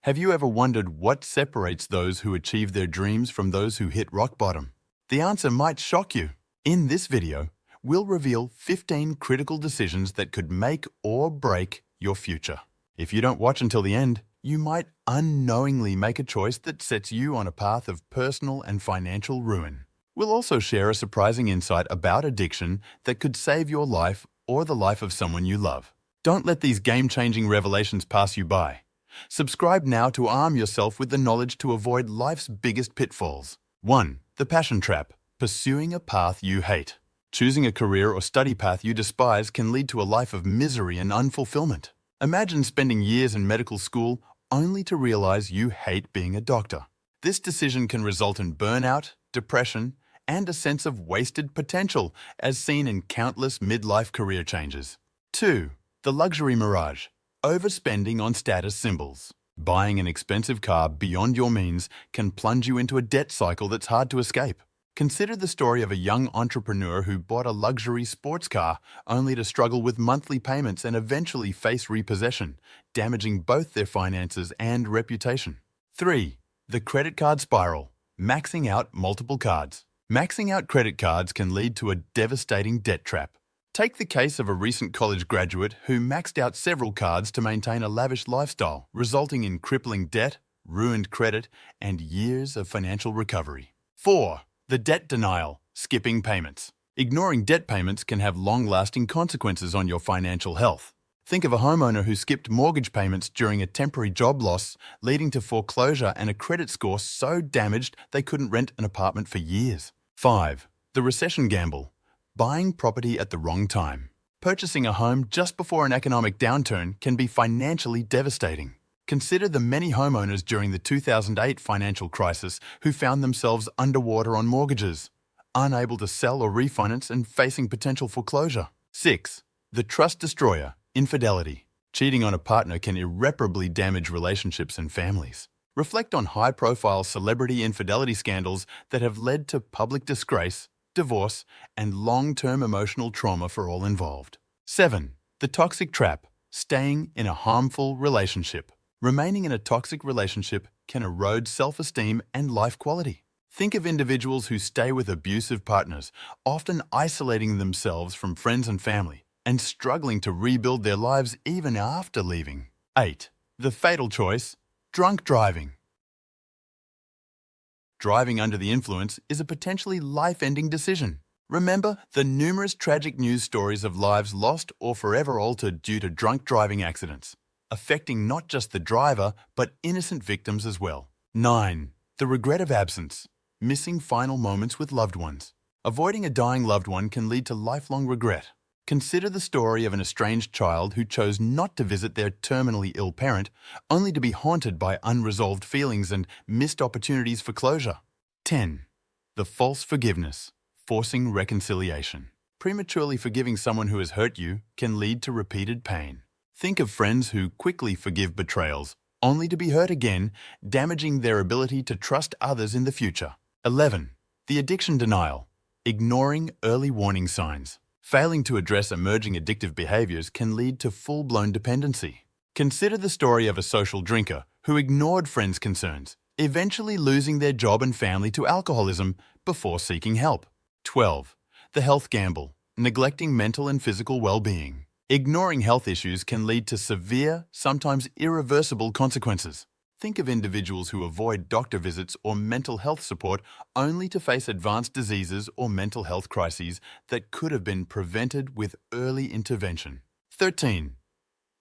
Have you ever wondered what separates those who achieve their dreams from those who hit rock bottom? The answer might shock you. In this video, we'll reveal 15 critical decisions that could make or break your future. If you don't watch until the end, you might unknowingly make a choice that sets you on a path of personal and financial ruin. We'll also share a surprising insight about addiction that could save your life or the life of someone you love. Don't let these game-changing revelations pass you by. Subscribe now to arm yourself with the knowledge to avoid life's biggest pitfalls. 1. The passion trap. Pursuing a path you hate. Choosing a career or study path you despise can lead to a life of misery and unfulfillment. Imagine spending years in medical school only to realize you hate being a doctor. This decision can result in burnout, depression, and a sense of wasted potential, as seen in countless midlife career changes. 2. The luxury mirage. Overspending on status symbols. Buying an expensive car beyond your means can plunge you into a debt cycle that's hard to escape. Consider the story of a young entrepreneur who bought a luxury sports car only to struggle with monthly payments and eventually face repossession, damaging both their finances and reputation. 3. The credit card spiral. Maxing out multiple cards. Maxing out credit cards can lead to a devastating debt trap. Take the case of a recent college graduate who maxed out several cards to maintain a lavish lifestyle, resulting in crippling debt, ruined credit, and years of financial recovery. 4. The debt denial, skipping payments. Ignoring debt payments can have long-lasting consequences on your financial health. Think of a homeowner who skipped mortgage payments during a temporary job loss, leading to foreclosure and a credit score so damaged they couldn't rent an apartment for years. 5. The recession gamble. Buying property at the wrong time. Purchasing a home just before an economic downturn can be financially devastating. Consider the many homeowners during the 2008 financial crisis who found themselves underwater on mortgages, unable to sell or refinance and facing potential foreclosure. 6. The trust destroyer, infidelity. Cheating on a partner can irreparably damage relationships and families. Reflect on high-profile celebrity infidelity scandals that have led to public disgrace, divorce, and long-term emotional trauma for all involved. 7. The toxic trap, staying in a harmful relationship. Remaining in a toxic relationship can erode self-esteem and life quality. Think of individuals who stay with abusive partners, often isolating themselves from friends and family, and struggling to rebuild their lives even after leaving. 8. The fatal choice, drunk driving. Driving under the influence is a potentially life-ending decision. Remember the numerous tragic news stories of lives lost or forever altered due to drunk driving accidents, affecting not just the driver, but innocent victims as well. 9. The regret of absence. Missing final moments with loved ones. Avoiding a dying loved one can lead to lifelong regret. Consider the story of an estranged child who chose not to visit their terminally ill parent, only to be haunted by unresolved feelings and missed opportunities for closure. 10. The false forgiveness. Forcing reconciliation. Prematurely forgiving someone who has hurt you can lead to repeated pain. Think of friends who quickly forgive betrayals, only to be hurt again, damaging their ability to trust others in the future. 11. The addiction denial. Ignoring early warning signs. Failing to address emerging addictive behaviors can lead to full-blown dependency. Consider the story of a social drinker who ignored friends' concerns, eventually losing their job and family to alcoholism before seeking help. 12. The health gamble. Neglecting mental and physical well-being. Ignoring health issues can lead to severe, sometimes irreversible consequences. Think of individuals who avoid doctor visits or mental health support only to face advanced diseases or mental health crises that could have been prevented with early intervention. 13.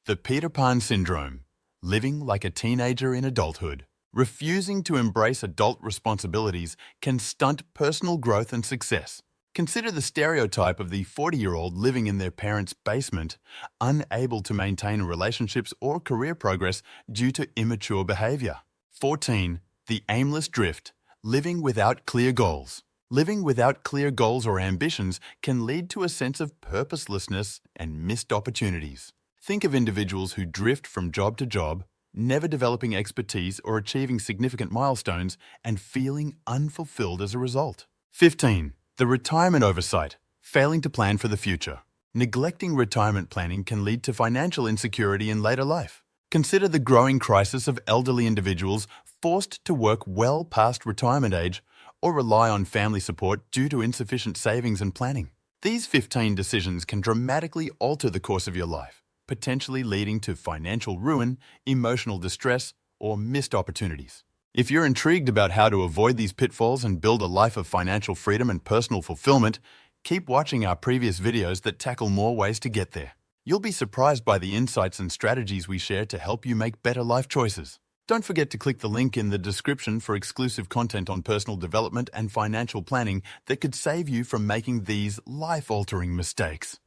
The Peter Pan syndrome. Living like a teenager in adulthood. Refusing to embrace adult responsibilities can stunt personal growth and success. Consider the stereotype of the 40-year-old living in their parents' basement, unable to maintain relationships or career progress due to immature behavior. 14. The aimless drift. Living without clear goals. Living without clear goals or ambitions can lead to a sense of purposelessness and missed opportunities. Think of individuals who drift from job to job, never developing expertise or achieving significant milestones, and feeling unfulfilled as a result. 15. The retirement oversight, failing to plan for the future. Neglecting retirement planning can lead to financial insecurity in later life. Consider the growing crisis of elderly individuals forced to work well past retirement age or rely on family support due to insufficient savings and planning. These 15 decisions can dramatically alter the course of your life, potentially leading to financial ruin, emotional distress, or missed opportunities. If you're intrigued about how to avoid these pitfalls and build a life of financial freedom and personal fulfillment, keep watching our previous videos that tackle more ways to get there. You'll be surprised by the insights and strategies we share to help you make better life choices. Don't forget to click the link in the description for exclusive content on personal development and financial planning that could save you from making these life-altering mistakes.